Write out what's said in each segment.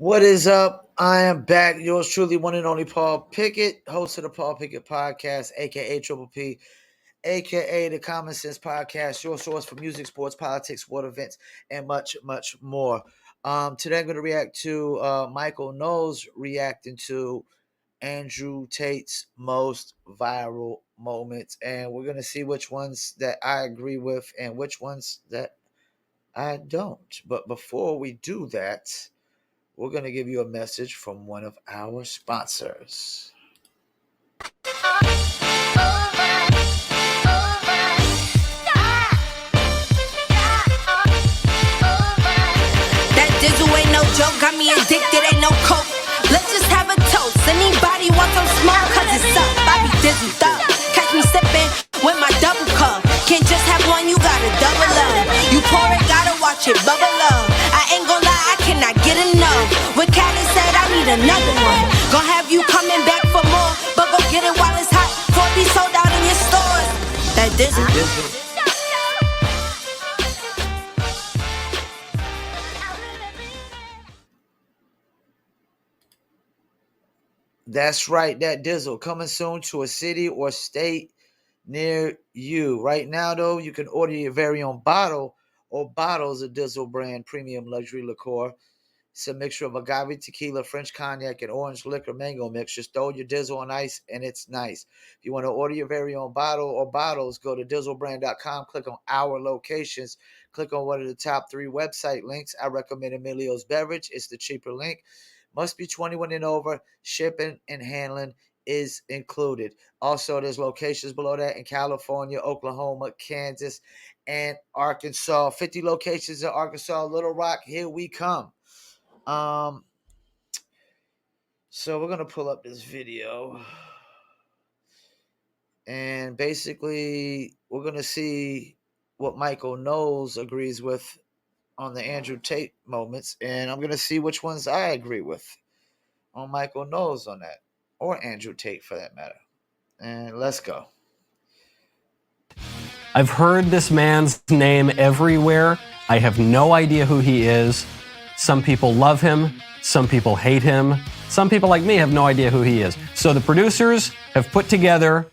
What is up? I am back. Yours truly, one and only Paul Pickett, host of the Paul Pickett Podcast, aka Triple P, aka the Common Sense Podcast, your source for music, sports, politics, sport events, and much, much more. Today I'm going to react to Michael Knowles reacting to Andrew Tate's most viral moments, and we're going to see which ones that I agree with and which ones that I don't. But before we do that, we're going to give you a message from one of our sponsors. That dizzle ain't no joke, got me addicted, ain't no coke. Let's just have a toast. Anybody want some smoke? Cause it's up, I be dizzled up. Catch me sipping with my double cup. Can't just have one, you gotta double up. You pour it, gotta watch it bubble up. I ain't gon' lie, I cannot get enough. What Callie said, I need another one. Gonna have you coming back for more, but go get it while it's hot. Before it be sold out in your stores. That dizzle. That's right, that Dizzle coming soon to a city or state near you. Right now, though, you can order your very own bottle or bottles of Dizzle brand premium luxury liqueur. It's a mixture of agave tequila, French cognac, and orange liquor mango mix. Just throw your Dizzle on ice, and it's nice. If you want to order your very own bottle or bottles, go to dizzlebrand.com, click on our locations, click on one of the top 3 website links. I recommend Emilio's Beverage. It's the cheaper link. Must be 21 and over. Shipping and handling is included. Also, there's locations below that in California, Oklahoma, Kansas, and Arkansas. 50 locations in Arkansas, Little Rock. Here we come. So we're going to pull up this video. And basically, we're going to see what Michael Knowles agrees with on the Andrew Tate moments, and I'm going to see which ones I agree with on Michael Knowles on that, or Andrew Tate for that matter. And let's go. I've heard this man's name everywhere. I have no idea who he is. Some people love him. Some people hate him. Some people like me have no idea who he is. So the producers have put together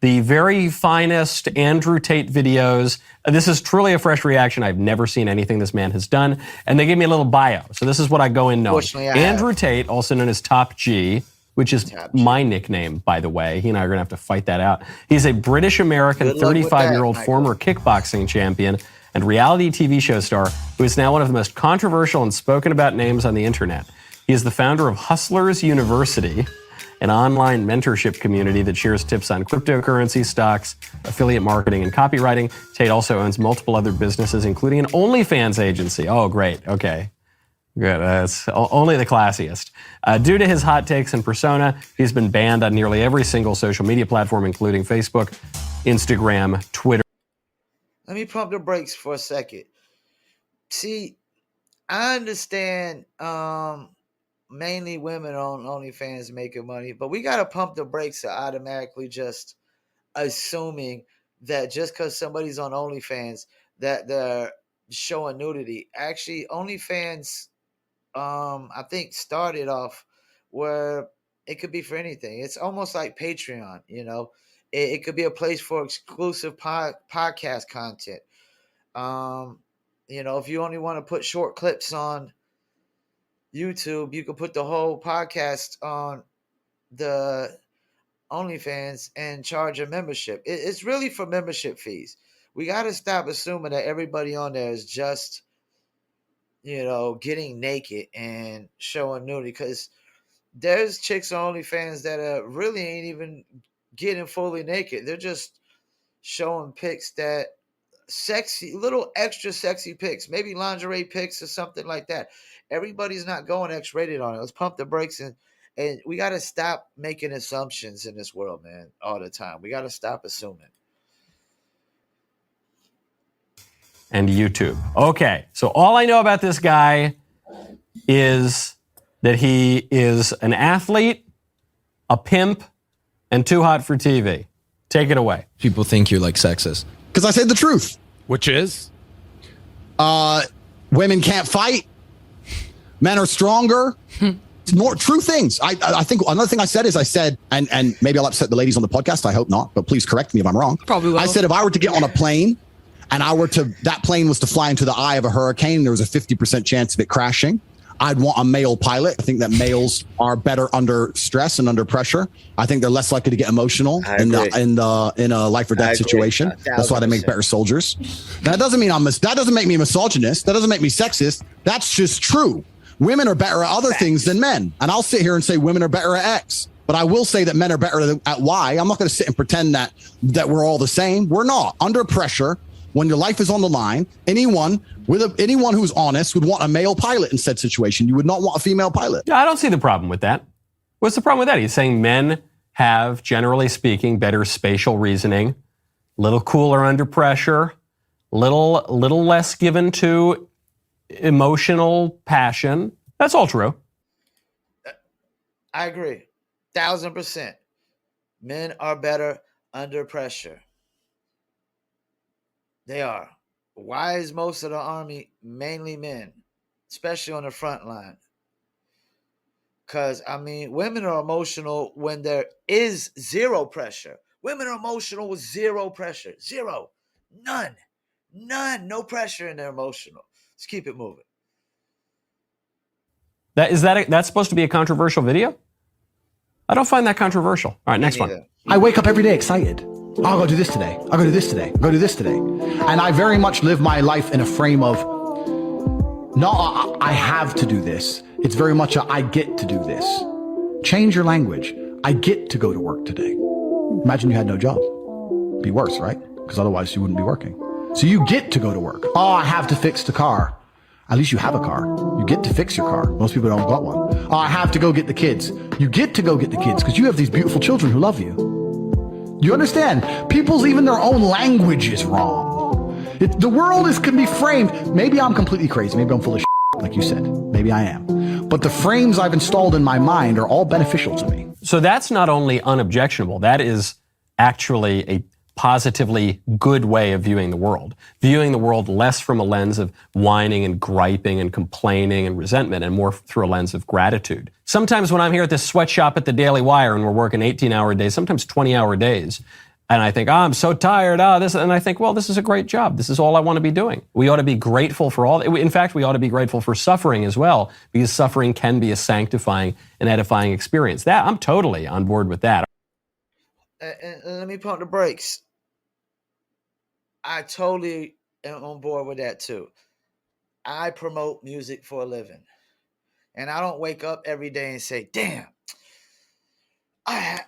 the very finest Andrew Tate videos. This is truly a fresh reaction. I've never seen anything this man has done. And they gave me a little bio. So this is what I go in knowing. Andrew Tate, also known as Top G, which is my nickname, by the way. He and I are going to have to fight that out. He's a British-American 35-year-old former kickboxing champion and reality TV show star who is now one of the most controversial and spoken about names on the internet. He is the founder of Hustlers University, an online mentorship community that shares tips on cryptocurrency, stocks, affiliate marketing, and copywriting. Tate also owns multiple other businesses, including an OnlyFans agency. Oh, great. Okay. Good. That's only the classiest. Due to his hot takes and persona, he's been banned on nearly every single social media platform, including Facebook, Instagram, Twitter. Let me pump the brakes for a second. See, I understand mainly women on OnlyFans making money, but we got to pump the brakes to automatically just assuming that just because somebody's on OnlyFans that they're showing nudity. Actually, OnlyFans, I think, started off where it could be for anything. It's almost like Patreon, you know. It could be a place for exclusive podcast content. You know, if you only want to put short clips on YouTube, you can put the whole podcast on the OnlyFans and charge a membership. It's really for membership fees. We got to stop assuming that everybody on there is just, you know, getting naked and showing nudity, because there's chicks on OnlyFans that really ain't even getting fully naked. They're just showing pics that sexy, little extra sexy pics, maybe lingerie pics or something like that. Everybody's not going X-rated on it. Let's pump the brakes, and we got to stop making assumptions in this world, man, all the time. We got to stop assuming. And YouTube. Okay, so all I know about this guy is that he is an athlete, a pimp, and too hot for TV. Take it away. People think you're like sexist. Because I said the truth. Which is? Women can't fight. Men are stronger. More true things. I think another thing I said, and maybe I'll upset the ladies on the podcast. I hope not, but please correct me if I'm wrong. Probably will. I said if I were to get on a plane and that plane was to fly into the eye of a hurricane, there was a 50% chance of it crashing, I'd want a male pilot. I think that males are better under stress and under pressure. I think they're less likely to get emotional in a life or death situation. That's why they make better soldiers. That doesn't mean that doesn't make me a misogynist. That doesn't make me sexist. That's just true. Women are better at other things than men. And I'll sit here and say women are better at X, but I will say that men are better at Y. I'm not going to sit and pretend that we're all the same. We're not. Under pressure, when your life is on the line, anyone who's honest would want a male pilot in said situation. You would not want a female pilot. Yeah, I don't see the problem with that. What's the problem with that? He's saying men have, generally speaking, better spatial reasoning, little cooler under pressure, little less given to emotional passion. That's all true. I agree. 1,000%. Men are better under pressure. They are. Why is most of the army mainly men, especially on the front line? Because, women are emotional when there is zero pressure. Women are emotional with zero pressure. Zero. None. No pressure and they're emotional. Let's keep it moving. That's supposed to be a controversial video? I don't find that controversial. All right, next one. I wake up every day excited. I'll go do this today. I'll go do this today. I'll go do this today. And I very much live my life in a frame of, no, I have to do this. It's very much I get to do this. Change your language. I get to go to work today. Imagine you had no job. It'd be worse, right? Because otherwise you wouldn't be working. So you get to go to work. Oh, I have to fix the car. At least you have a car. You get to fix your car. Most people don't got one. Oh, I have to go get the kids. You get to go get the kids because you have these beautiful children who love you. You understand? People's even their own language is wrong. The world can be framed. Maybe I'm completely crazy. Maybe I'm full of shit, like you said. Maybe I am. But the frames I've installed in my mind are all beneficial to me. So that's not only unobjectionable, that is actually a positively good way of viewing the world less from a lens of whining and griping and complaining and resentment and more through a lens of gratitude. Sometimes when I'm here at this sweatshop at the Daily Wire and we're working 18-hour days, sometimes 20-hour days, and I think, I'm so tired, and I think, well, this is a great job. This is all I want to be doing. We ought to be grateful for all. In fact, we ought to be grateful for suffering as well, because suffering can be a sanctifying and edifying experience. That I'm totally on board with that. And let me pump the brakes. I totally am on board with that too. I promote music for a living. And I don't wake up every day and say, damn, I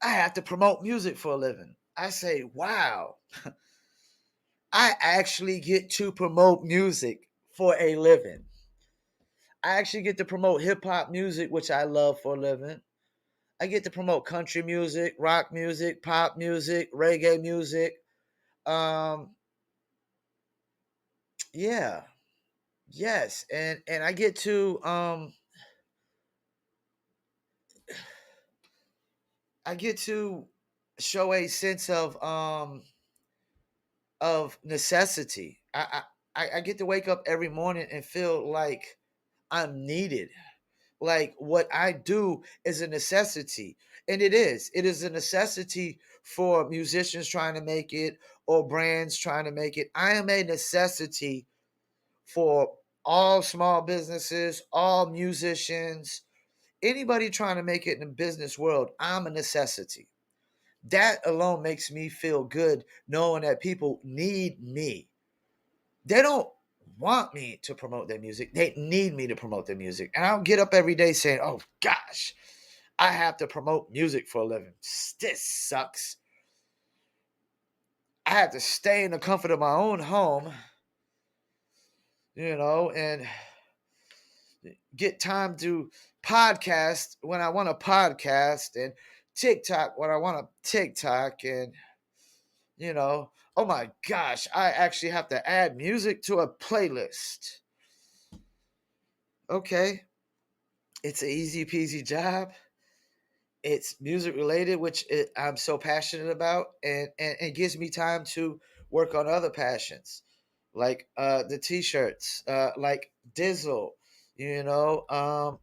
have to promote music for a living. I say, wow, I actually get to promote music for a living. I actually get to promote hip hop music, which I love for a living. I get to promote country music, rock music, pop music, reggae music. Yes. And I get to, show a sense of necessity. I get to wake up every morning and feel like I'm needed. Like what I do is a necessity. And it is a necessity for musicians trying to make it or brands trying to make it. I am a necessity for all small businesses, all musicians, anybody trying to make it in the business world. I'm a necessity. That alone makes me feel good knowing that people need me. They don't want me to promote their music. They need me to promote their music. And I don't get up every day saying, oh gosh, I have to promote music for a living. This sucks. I have to stay in the comfort of my own home, and get time to podcast when I want to podcast and TikTok when I want to TikTok. And, oh my gosh, I actually have to add music to a playlist. Okay. It's an easy peasy job. It's music related, which I'm so passionate about, and it gives me time to work on other passions, like the t-shirts, like Dizzle, You know,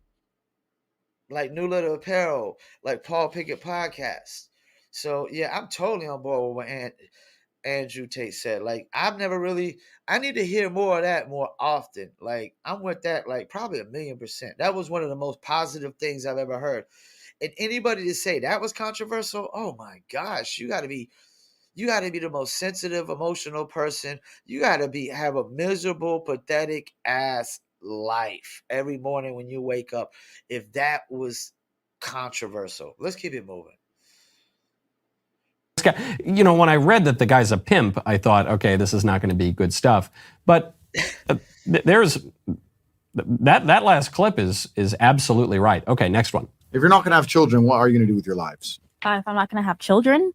like New Little Apparel, like Paul Pickett podcast. So yeah, I'm totally on board with what Andrew Tate said. Like I've never really, I need to hear more of that more often. Like I'm with that, like probably 1,000,000%. That was one of the most positive things I've ever heard. And anybody to say that was controversial, oh my gosh, you got to be the most sensitive, emotional person. You got to have a miserable, pathetic ass life every morning when you wake up. If that was controversial, let's keep it moving. This guy, you know, when I read that the guy's a pimp, I thought, okay, this is not going to be good stuff. But there's that last clip is absolutely right. Okay, next one. If you're not going to have children, what are you going to do with your lives? If I'm not going to have children,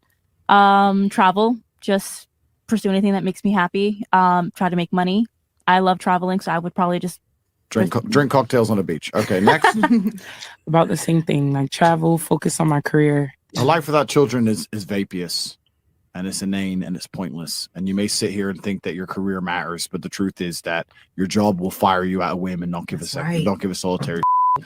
travel, just pursue anything that makes me happy. Try to make money. I love traveling, so I would probably just drink cocktails on the beach. Okay, next. About the same thing, like travel, focus on my career. A life without children is vapious, and it's inane, and it's pointless. And you may sit here and think that your career matters, but the truth is that your job will fire you at a whim and not give a second, don't give a solitary.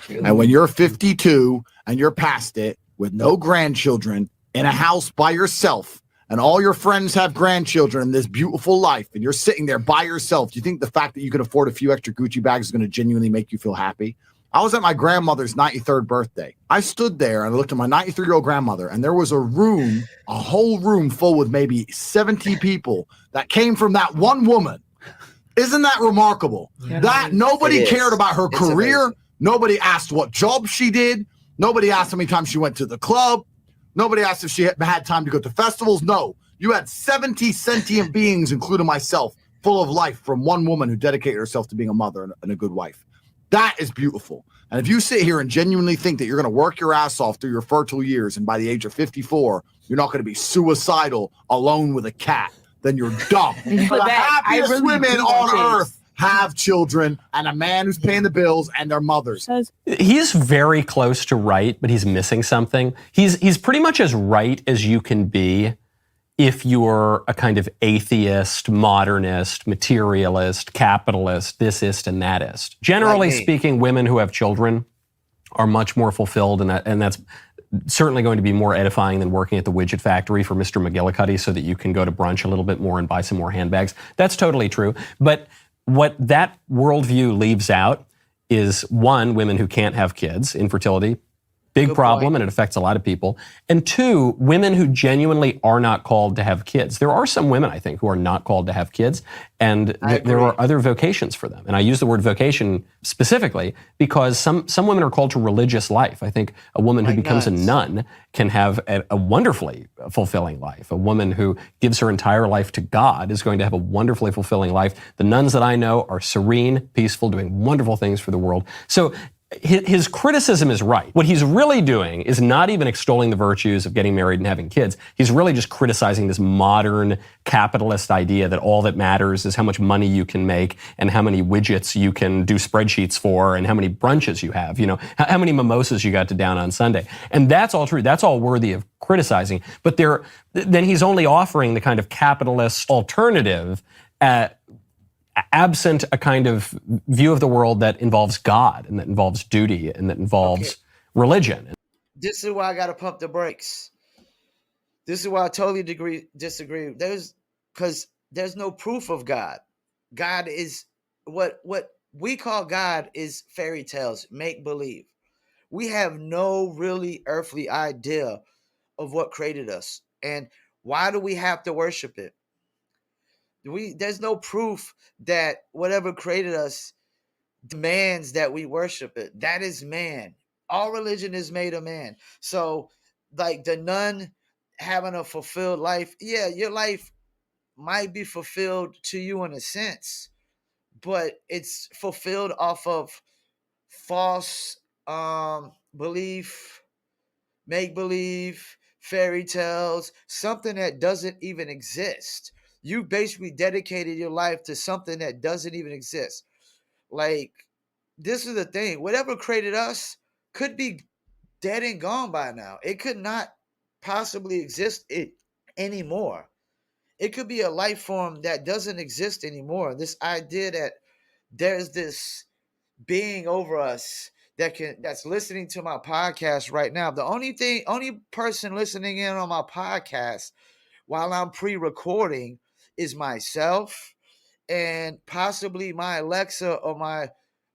And when you're 52 and you're past it with no grandchildren in a house by yourself, and all your friends have grandchildren in this beautiful life, and you're sitting there by yourself, do you think the fact that you can afford a few extra Gucci bags is going to genuinely make you feel happy? I was at my grandmother's 93rd birthday. I stood there and I looked at my 93-year-old grandmother, and there was a whole room full with maybe 70 people that came from that one woman. Isn't that remarkable? Yeah, that nobody cared about her career. Amazing. Nobody asked what job she did. Nobody asked how many times she went to the club. Nobody asked if she had time to go to festivals. No, you had 70 sentient beings, including myself, full of life from one woman who dedicated herself to being a mother and a good wife. That is beautiful. And if you sit here and genuinely think that you're going to work your ass off through your fertile years, and by the age of 54, you're not going to be suicidal alone with a cat, then you're dumb. The happiest women on earth have children and a man who's paying the bills and their mothers. He's very close to right, but he's missing something. He's pretty much as right as you can be if you're a kind of atheist, modernist, materialist, capitalist, thisist and thatist. Generally speaking, women who have children are much more fulfilled, and that's certainly going to be more edifying than working at the widget factory for Mr. McGillicuddy so that you can go to brunch a little bit more and buy some more handbags. That's totally true. But what that worldview leaves out is, one, women who can't have kids, infertility, big problem, and it affects a lot of people. And two, women who genuinely are not called to have kids. There are some women, I think, who are not called to have kids, and there are other vocations for them. And I use the word vocation specifically because some women are called to religious life. I think a woman who becomes a nun can have a wonderfully fulfilling life. A woman who gives her entire life to God is going to have a wonderfully fulfilling life. The nuns that I know are serene, peaceful, doing wonderful things for the world. So his criticism is right. What he's really doing is not even extolling the virtues of getting married and having kids. He's really just criticizing this modern capitalist idea that all that matters is how much money you can make and how many widgets you can do spreadsheets for and how many brunches you have, you know, how many mimosas you got to down on Sunday. And that's all true. That's all worthy of criticizing. But then he's only offering the kind of capitalist alternative absent a kind of view of the world that involves God and that involves duty and that involves religion. This is why I got to pump the brakes. This is why I totally disagree. Because there's no proof of God. God is what we call God is fairy tales, make believe. We have no really earthly idea of what created us. And why do we have to worship it? There's no proof that whatever created us demands that we worship it. That is man. All religion is made of man. So, like the nun having a fulfilled life, yeah, your life might be fulfilled to you in a sense, but it's fulfilled off of false belief, make believe, fairy tales, something that doesn't even exist. You basically dedicated your life to something that doesn't even exist. Like, this is the thing. Whatever created us could be dead and gone by now. It could not possibly exist anymore. It could be a life form that doesn't exist anymore. This idea that there's this being over us that's listening to my podcast right now. The only person listening in on my podcast while I'm pre-recording is myself and possibly my Alexa or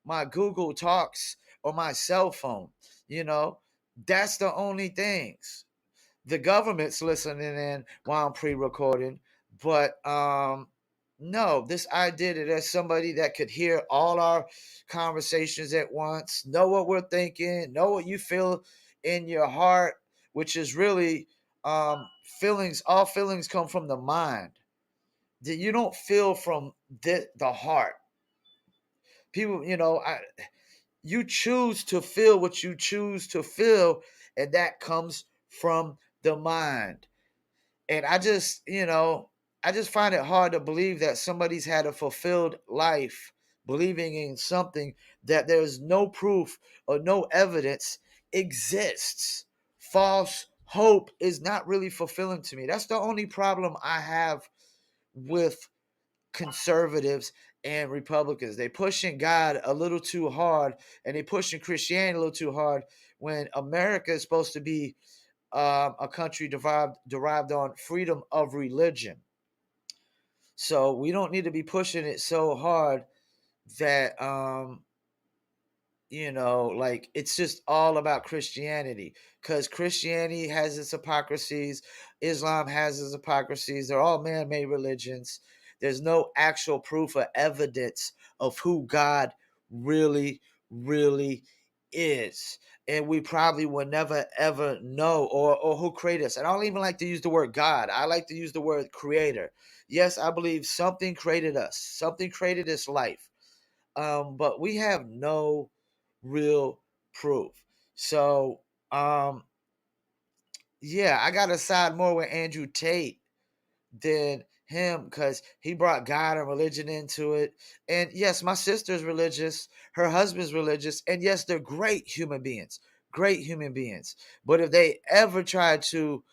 my Google Talks or my cell phone. You know, that's the only things. The government's listening in while I'm pre-recording, but no, this idea that there's somebody that could hear all our conversations at once, know what we're thinking, know what you feel in your heart, which is really feelings. All feelings come from the mind. That you don't feel from the heart. People, you choose to feel what you choose to feel, and that comes from the mind. And I just find it hard to believe that somebody's had a fulfilled life believing in something that there's no proof or no evidence exists. False hope is not really fulfilling to me. That's the only problem I have with conservatives and Republicans. They pushing God a little too hard, and they pushing Christianity a little too hard when America is supposed to be a country derived on freedom of religion. So we don't need to be pushing it so hard that like it's just all about Christianity, because Christianity has its hypocrisies, Islam has its hypocrisies. They're all man-made religions. There's no actual proof or evidence of who God really, really is. And we probably will never ever know or who created us. And I don't even like to use the word God. I like to use the word creator. Yes, I believe something created us. Something created this life. But we have no real proof. So, yeah, I got to side more with Andrew Tate than him, because he brought God and religion into it. And yes, my sister's religious, her husband's religious, and yes, they're great human beings. Great human beings. But if they ever try to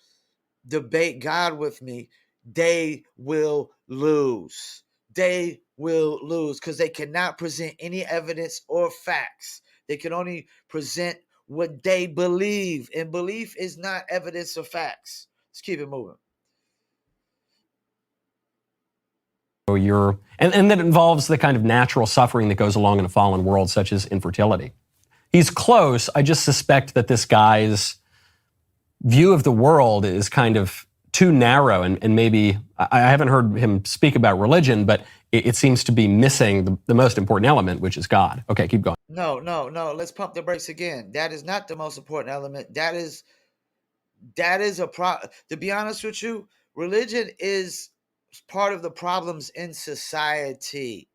debate God with me, they will lose. They will lose because they cannot present any evidence or facts. They can only present what they believe, and belief is not evidence or facts. Let's keep it moving. And that involves the kind of natural suffering that goes along in a fallen world, such as infertility. He's close. I just suspect that this guy's view of the world is kind of too narrow, and maybe I haven't heard him speak about religion, but it seems to be missing the most important element, which is God. Okay, keep going. No. Let's pump the brakes again. That is not the most important element. That is a problem. To be honest with you, religion is part of the problems in society,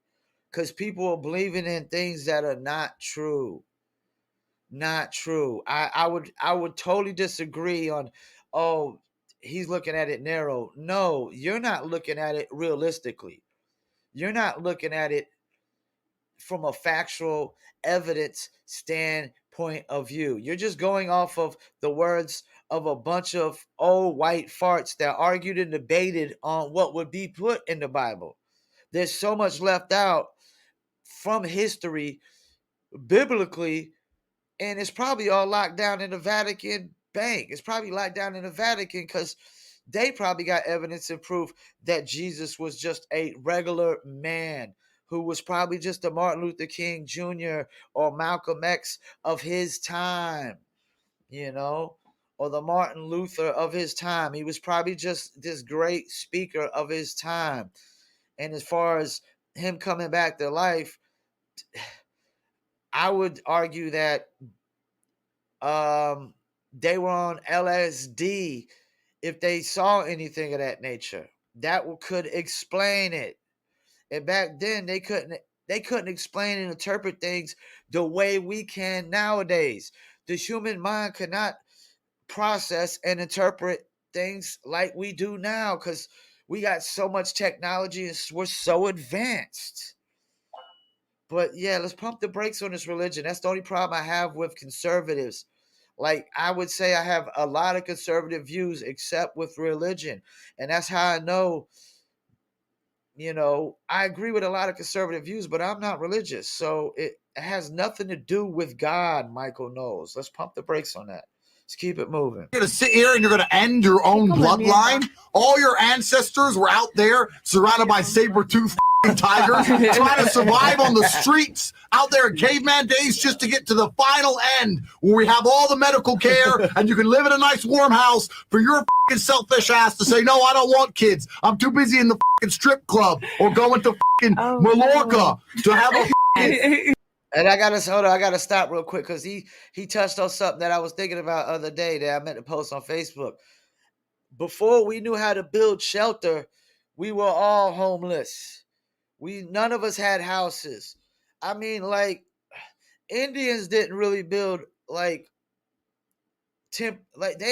because people are believing in things that are not true. Not true. I would totally disagree on, oh, he's looking at it narrow. No, you're not looking at it realistically. You're not looking at it from a factual evidence standpoint of view. You're just going off of the words of a bunch of old white farts that argued and debated on what would be put in the Bible. There's so much left out from history, biblically, and it's probably all locked down in the Vatican bank. It's probably locked down in the Vatican because they probably got evidence and proof that Jesus was just a regular man who was probably just a Martin Luther King Jr. or Malcolm X of his time, or the Martin Luther of his time. He was probably just this great speaker of his time. And as far as him coming back to life, I would argue that they were on LSD if they saw anything of that nature. That could explain it. And back then they couldn't explain and interpret things the way we can nowadays. The human mind could not process and interpret things like we do now, because we got so much technology and we're so advanced. But yeah, let's pump the brakes on this religion. That's the only problem I have with conservatives. Like, I would say I have a lot of conservative views except with religion. And that's how I know I agree with a lot of conservative views, but I'm not religious. So it has nothing to do with God, Michael Knowles. Let's pump the brakes on that. Let's keep it moving. You're going to sit here and you're going to end your own bloodline. All your ancestors were out there surrounded by saber-toothed tigers trying to survive on the streets out there in caveman days just to get to the final end where we have all the medical care and you can live in a nice warm house for your selfish ass to say, no, I don't want kids. I'm too busy in the strip club or going to Mallorca to have a kid. And I gotta stop real quick because he touched on something that I was thinking about the other day that I meant to post on Facebook. Before we knew how to build shelter, we were all homeless. None of us had houses. I mean, like, Indians didn't really build they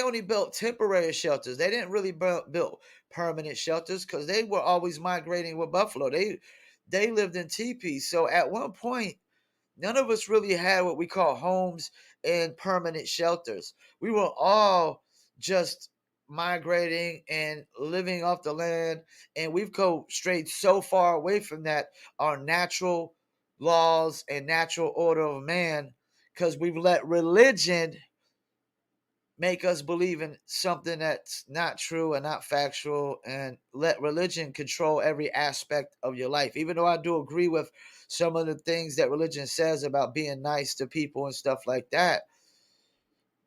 only built temporary shelters. They didn't really build permanent shelters because they were always migrating with buffalo. They lived in teepees. So at one point, none of us really had what we call homes and permanent shelters. We were all just migrating and living off the land, and we've strayed so far away from that, our natural laws and natural order of man, because we've let religion make us believe in something that's not true and not factual, and let religion control every aspect of your life. Even though I do agree with some of the things that religion says about being nice to people and stuff like that,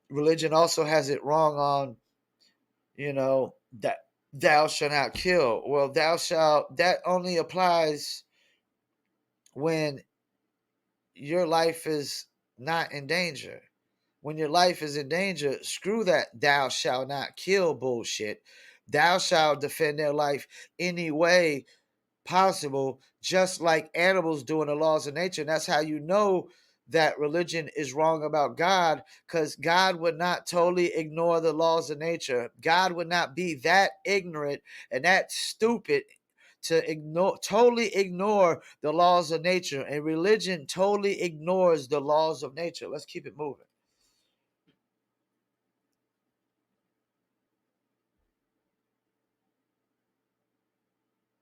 religion also has it wrong on, that thou shalt not kill. Well, that only applies when your life is not in danger. When your life is in danger, screw that thou shalt not kill bullshit. Thou shalt defend their life any way possible, just like animals do in the laws of nature. And that's how you know that religion is wrong about God, because God would not totally ignore the laws of nature. God would not be that ignorant and that stupid to totally ignore the laws of nature. And religion totally ignores the laws of nature. Let's keep it moving.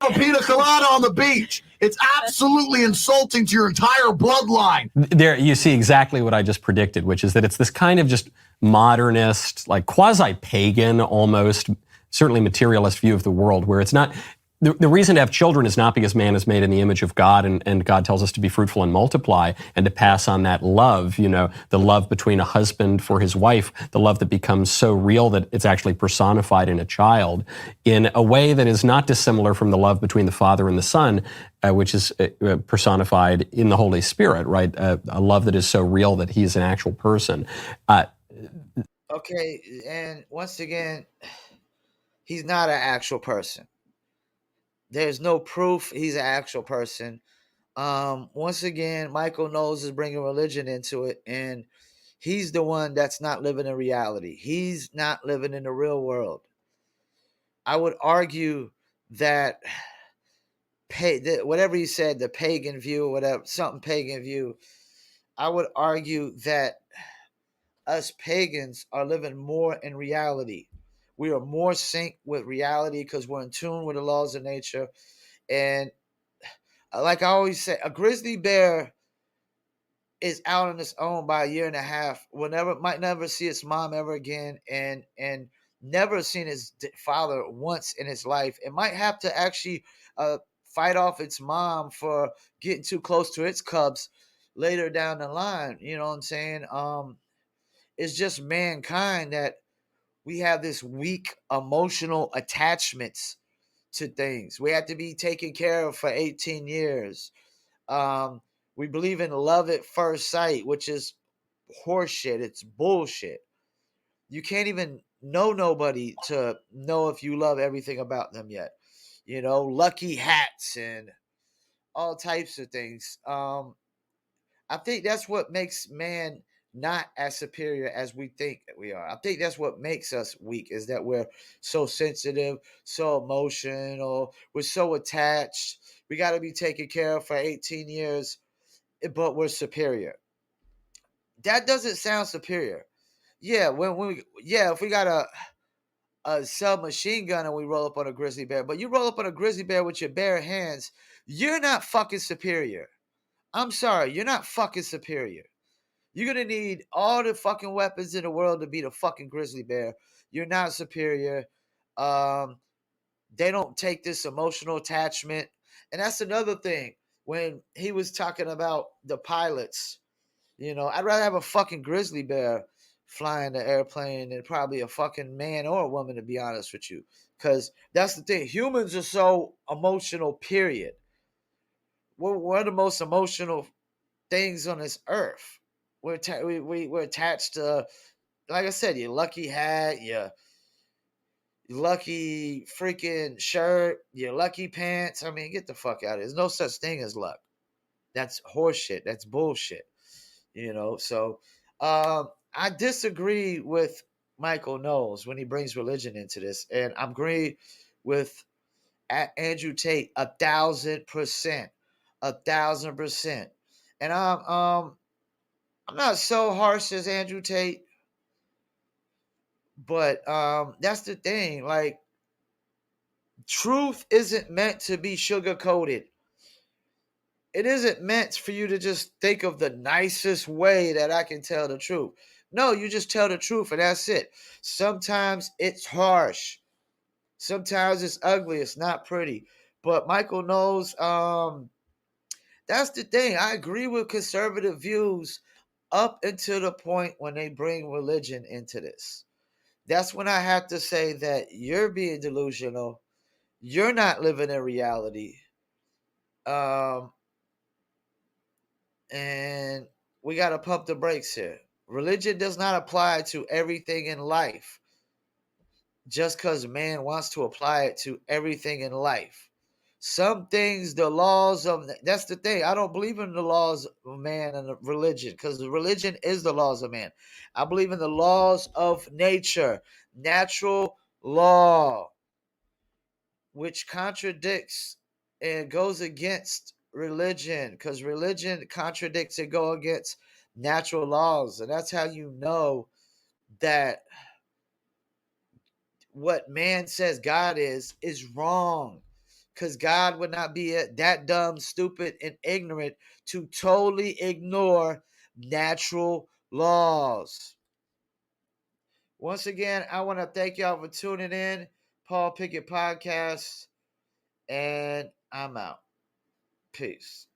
A pina colada on the beach. It's absolutely insulting to your entire bloodline. There, you see exactly what I just predicted, which is that it's this kind of just modernist, like quasi-pagan almost, certainly materialist view of the world, where it's not... The reason to have children is not because man is made in the image of God and God tells us to be fruitful and multiply and to pass on that love, the love between a husband for his wife, the love that becomes so real that it's actually personified in a child in a way that is not dissimilar from the love between the Father and the Son, which is personified in the Holy Spirit, right? A love that is so real that he is an actual person. Okay, and once again, he's not an actual person. There's no proof he's an actual person. Once again, Michael Knowles is bringing religion into it, and he's the one that's not living in reality. He's not living in the real world. I would argue that whatever you said, the pagan view or whatever, something pagan view, I would argue that us pagans are living more in reality. We are more synced with reality because we're in tune with the laws of nature. And like I always say, a grizzly bear is out on its own by a year and a half. Might never see its mom ever again, and never seen its father once in its life. It might have to actually fight off its mom for getting too close to its cubs later down the line. You know what I'm saying? It's just mankind that we have this weak emotional attachments to things. We have to be taken care of for 18 years. We believe in love at first sight, which is horseshit. It's bullshit. You can't even know nobody to know if you love everything about them yet. Lucky hats and all types of things. I think that's what makes man not as superior as we think we are. I think that's what makes us weak, is that we're so sensitive, so emotional, we're so attached. We got to be taken care of for 18 years, but we're superior. That doesn't sound superior. Yeah, if we got a submachine gun and we roll up on a grizzly bear, but you roll up on a grizzly bear with your bare hands, you're not fucking superior. I'm sorry, you're not fucking superior. You're gonna need all the fucking weapons in the world to beat a fucking grizzly bear. You're not superior. They don't take this emotional attachment. And that's another thing. When he was talking about the pilots, I'd rather have a fucking grizzly bear flying the airplane than probably a fucking man or a woman, to be honest with you. Because that's the thing. Humans are so emotional, period. We're one of the most emotional things on this earth. We're attached to, like I said, your lucky hat, your lucky freaking shirt, your lucky pants. I mean, get the fuck out of here. There's no such thing as luck. That's horseshit. That's bullshit. So I disagree with Michael Knowles when he brings religion into this, and I agree with Andrew Tate 1,000%, 1,000%. And I'm not so harsh as Andrew Tate, but that's the thing. Like, truth isn't meant to be sugar coated. It isn't meant for you to just think of the nicest way that I can tell the truth. No, you just tell the truth and that's it. Sometimes it's harsh. Sometimes it's ugly. It's not pretty. But Michael knows that's the thing. I agree with conservative views up until the point when they bring religion into this. That's when I have to say that you're being delusional. You're not living in reality. And we got to pump the brakes here. Religion does not apply to everything in life just because man wants to apply it to everything in life. Some things, the laws of, that's the thing. I don't believe in the laws of man and religion because religion is the laws of man. I believe in the laws of nature, natural law, which contradicts and goes against religion because religion contradicts and go against natural laws. And that's how you know that what man says God is wrong, because God would not be that dumb, stupid, and ignorant to totally ignore natural laws. Once again, I want to thank y'all for tuning in. Paul Pickett Podcast, and I'm out. Peace.